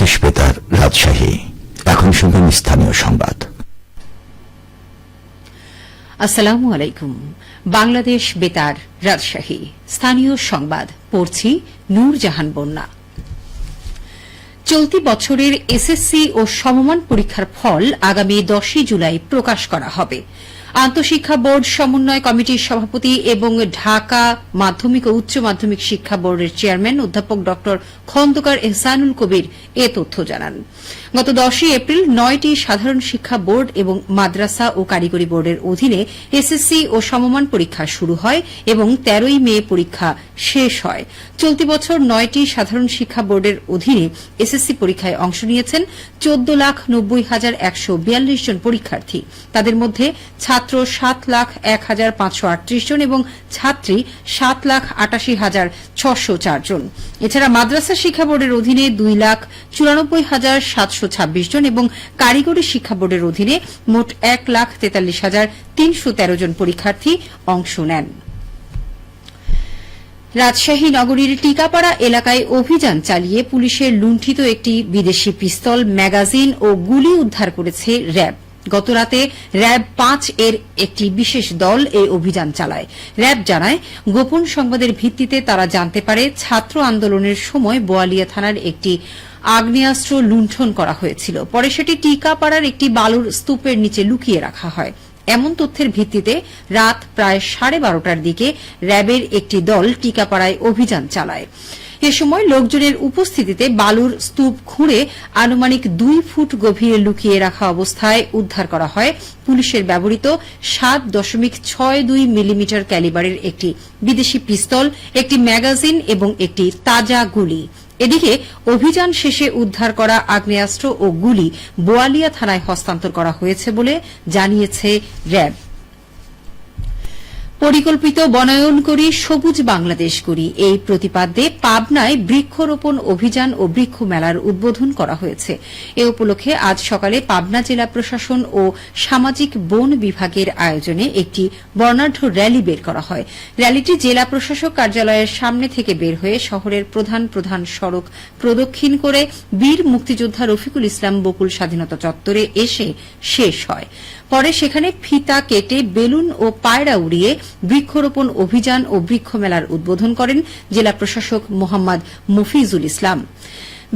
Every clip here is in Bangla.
বাংলাদেশ বেতার রাজশাহী। এখন শুনবেন স্থানীয় সংবাদ। আসসালামু আলাইকুম। বাংলাদেশ বেতার রাজশাহী স্থানীয় সংবাদ পড়ছি নূরজাহান বন্যা। চলতি বছরের এসএসসি ও সমমান পরীক্ষার ফল আগামী 10 জুলাই প্রকাশ করা হবে। আন্তঃশিক্ষা বোর্ড সমন্বয় কমিটির সভাপতি এবং ঢাকা মাধ্যমিক ও উচ্চ মাধ্যমিক শিক্ষা বোর্ডের চেয়ারম্যান অধ্যাপক ড খন্দকার এহসানুল কবির এ তথ্য জানান। গত 10 এপ্রিল 9টি সাধারণ শিক্ষা বোর্ড এবং মাদ্রাসা ও কারিগরি বোর্ডের অধীনে এসএসসি ও সমমান পরীক্ষা শুরু হয় এবং 13ই মে পরীক্ষা শেষ হয়। চলতি বছর 9টি সাধারণ শিক্ষা বোর্ডের অধীনে এসএসসি পরীক্ষায় অংশ নিয়েছেন 14,90,142 জন পরীক্ষার্থী। তাদের মধ্যে ছাত্র 7,01,538 জন এবং ছাত্রী 7,88,604 জন। এছাড়া মাদ্রাসা শিক্ষা বোর্ডের অধীনে 2,94,726 জন এবং কারিগরি শিক্ষা বোর্ডের অধীনে মোট 1,43,313 জন পরীক্ষার্থী অংশ নেন। রাজশাহী নগরীর টিকাপাড়া এলাকায় অভিযান চালিয়ে পুলিশের লুণ্ঠিত একটি বিদেশি পিস্তল, ম্যাগাজিন ও গুলি উদ্ধার করেছে র্যাব। গতরাতে র্যাব 5 এর একটি বিশেষ দল এই অভিযান চালায়। র্যাব জানায়, গোপন সংবাদের ভিত্তিতে তারা জানতে পারে ছাত্র আন্দোলনের সময় বোয়ালিয়া থানার একটি আগ্নেয়াস্ত্র লুণ্ঠন করা হয়েছিল। পরে সেটি টিকাপাড়ার একটি বালুর স্তূপের নিচে লুকিয়ে রাখা হয়। এমন তথ্যের ভিত্তিতে রাত প্রায় 12:30টার দিকে র্যাবের একটি দল টিকাপাড়ায় অভিযান চালায়। এ সময় লোকজনের উপস্থিতিতে বালুর স্তূপ খুঁড়ে আনুমানিক 2 ফুট গভীরে লুকিয়ে রাখা অবস্থায় উদ্ধার করা হয় পুলিশের ব্যবহৃত 7.62 মিলিমিটার ক্যালিবারের একটি বিদেশি পিস্তল, একটি ম্যাগাজিন এবং একটি তাজা গুলি। এদিকে অভিযান শেষে উদ্ধার করা আগ্নেয়াস্ত্র ও গুলি বোয়ালিয়া থানায় হস্তান্তর করা হয়েছে বলে জানিয়েছে র্যাব। পরিকল্পিত বনায়ন করি, সবুজ বাংলাদেশ করি এই প্রতিপাদ্যে পাবনায় বৃক্ষরোপণ অভিযান ও বৃক্ষ মেলার উদ্বোধন করা হয়েছে। এ উপলক্ষে আজ সকালে পাবনা জেলা প্রশাসন ও সামাজিক বন বিভাগের আয়োজনে একটি বর্ণাঢ্য র্যালি বের করা হয়। র্যালিটি জেলা প্রশাসক কার্যালয়ের সামনে থেকে বের হয়ে শহরের প্রধান প্রধান সড়ক প্রদক্ষিণ করে বীর মুক্তিযোদ্ধা রফিকুল ইসলাম বকুল স্বাধীনতা চত্বরে এসে শেষ হয়। পরে সেখানে ফিতা কেটে বেলুন ও পায়রা উড়িয়ে বৃক্ষরোপণ অভিযান ও বৃক্ষ মেলার উদ্বোধন করেন জেলা প্রশাসক মোহাম্মদ মফিজুল ইসলাম।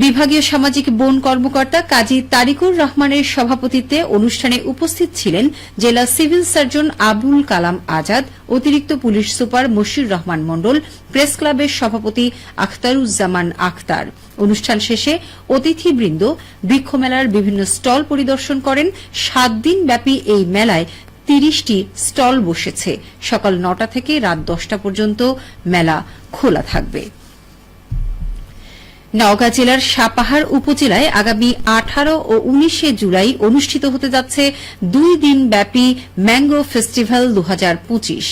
বিভাগীয় সামাজিক বন কর্মকর্তা কাজী তারিকুর রহমানের সভাপতিত্বে অনুষ্ঠানে উপস্থিত ছিলেন জেলা সিভিল সার্জন আবুল কালাম আজাদ, অতিরিক্ত পুলিশ সুপার মশিউর রহমান মণ্ডল, প্রেস ক্লাবের সভাপতি আখতারুজ্জামান আখতার। অনুষ্ঠান শেষে অতিথিবৃন্দ বৃক্ষমেলার বিভিন্ন স্টল পরিদর্শন করেন। 7 দিন ব্যাপী এই মেলায় 30টি স্টল বসেছে। সকাল 9টা থেকে রাত 10টা পর্যন্ত মেলা খোলা থাকবে। নওগাঁ জেলার সাপাহার উপজেলায় আগামী 18 ও 19 জুলাই অনুষ্ঠিত হতে যাচ্ছে 2 দিন ব্যাপী ম্যাঙ্গো ফেস্টিভ্যাল 2025।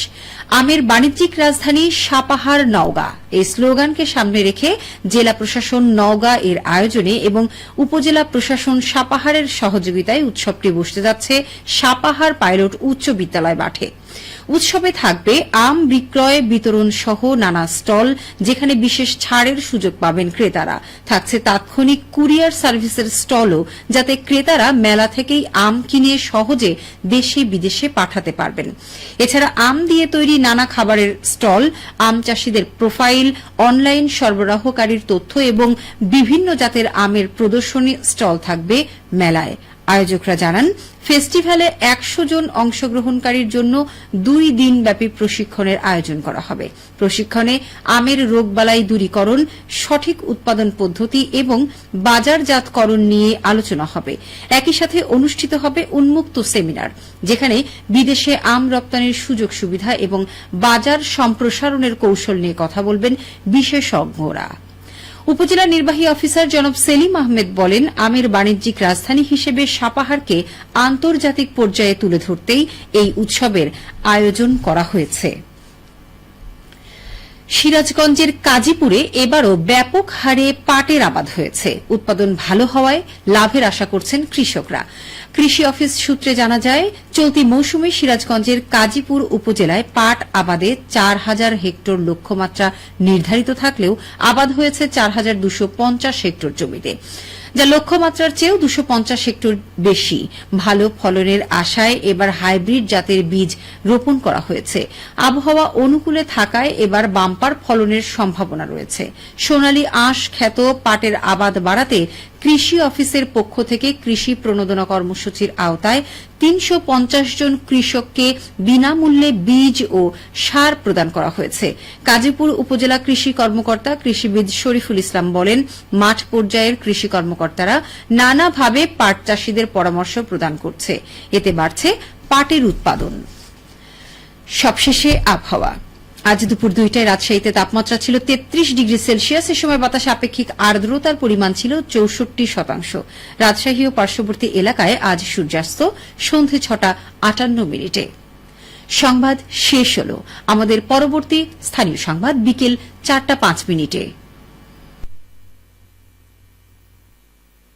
আমের বাণিজ্যিক রাজধানী সাপাহার নওগাঁ এই স্লোগানকে সামনে রেখে জেলা প্রশাসন নওগাঁ এর আয়োজনে এবং উপজেলা প্রশাসন সাপাহারের সহযোগিতায় উৎসবটি বসতে যাচ্ছে সাপাহার পাইলট উচ্চ বিদ্যালয় মাঠে। উৎসবে থাকবে আম বিক্রয় বিতরণ সহ নানা স্টল, যেখানে বিশেষ ছাড়ের সুযোগ পাবেন ক্রেতারা। থাকছে তাৎক্ষণিক কুরিয়ার সার্ভিসের স্টলও, যাতে ক্রেতারা মেলা থেকেই আম কিনে সহজে দেশে বিদেশে পাঠাতে পারবেন। এছাড়া আম দিয়ে তৈরি নানা খাবারের স্টল, আম চাষীদের প্রোফাইল, অনলাইন সরবরাহকারীর তথ্য এবং বিভিন্ন জাতের আমের প্রদর্শনী স্টল থাকবে মেলায়। আয়োজকরা জানান, ফেস্টিভ্যালে 100 জন অংশগ্রহণকারীর জন্য 2 দিন ব্যাপী প্রশিক্ষণের আয়োজন করা হবে। প্রশিক্ষণে আমের রোগবালাই দূরীকরণ, সঠিক উৎপাদন পদ্ধতি এবং বাজারজাতকরণ নিয়ে আলোচনা হবে। একই সাথে অনুষ্ঠিত হবে উন্মুক্ত সেমিনার, যেখানে বিদেশে আম রপ্তানির সুযোগ সুবিধা এবং বাজার সম্প্রসারণের কৌশল নিয়ে কথা বলবেন বিশেষজ্ঞরা। উপজেলা নির্বাহী অফিসার জনাব সেলিম আহমেদ বলেন, আমের বাণিজ্যিক রাজধানী হিসেবে সাপাহারকে আন্তর্জাতিক পর্যায়ে তুলে ধরতেই এই উৎসবের আয়োজন করা হয়েছে। সিরাজগঞ্জের কাজীপুরে এবারও ব্যাপক হারে পাটের আবাদ হয়েছে। উৎপাদন ভালো হওয়ায় লাভের আশা করছেন কৃষকরা। কৃষি অফিস সূত্রে জানা যায়, চলতি মৌসুমে সিরাজগঞ্জের কাজীপুর উপজেলায় পাট আবাদে 4,000 হেক্টর লক্ষ্যমাত্রা নির্ধারিত থাকলেও আবাদ হয়েছে 4,250 হেক্টর জমিতে, যা লক্ষ্যমাত্রার চেয়েও 250 হেক্টর বেশি। ভালো ফলনের আশায় এবার হাইব্রিড জাতের বীজ রোপণ করা হয়েছে। আবহাওয়া অনুকূলে থাকায় এবার বাম্পার ফলনের সম্ভাবনা রয়েছে। সোনালী আঁশ খ্যাত পাটের আবাদ বাড়াতে কৃষি অফিসের পক্ষ থেকে কৃষি প্রণোদনা কর্মসূচির আওতায় 350 জন কৃষককে বিনামূল্যে বীজ ও সার প্রদান করা হয়েছে। কাজীপুর উপজেলা কৃষি কর্মকর্তা কৃষিবিদ শরীফুল ইসলাম বলেন, মাঠ পর্যায়ের কৃষি কর্মকর্তারা নানাভাবে পাট চাষীদের পরামর্শ প্রদান করছে, এতে বাড়ছে পাটের উৎপাদন। সবশেষে আবহাওয়া। আজ দুপুর 2টায় রাজশাহীতে তাপমাত্রা ছিল 33 ডিগ্রি সেলসিয়াস। এ সময় বাতাসে আপেক্ষিক আর্দ্রতার পরিমাণ ছিল 64%। রাজশাহী ও পার্শ্ববর্তী এলাকায় আজ সূর্যাস্ত সন্ধে 6:58। সংবাদ শেষ হল। আমাদের পরবর্তী স্থানীয় সংবাদ বিকেল 4:05।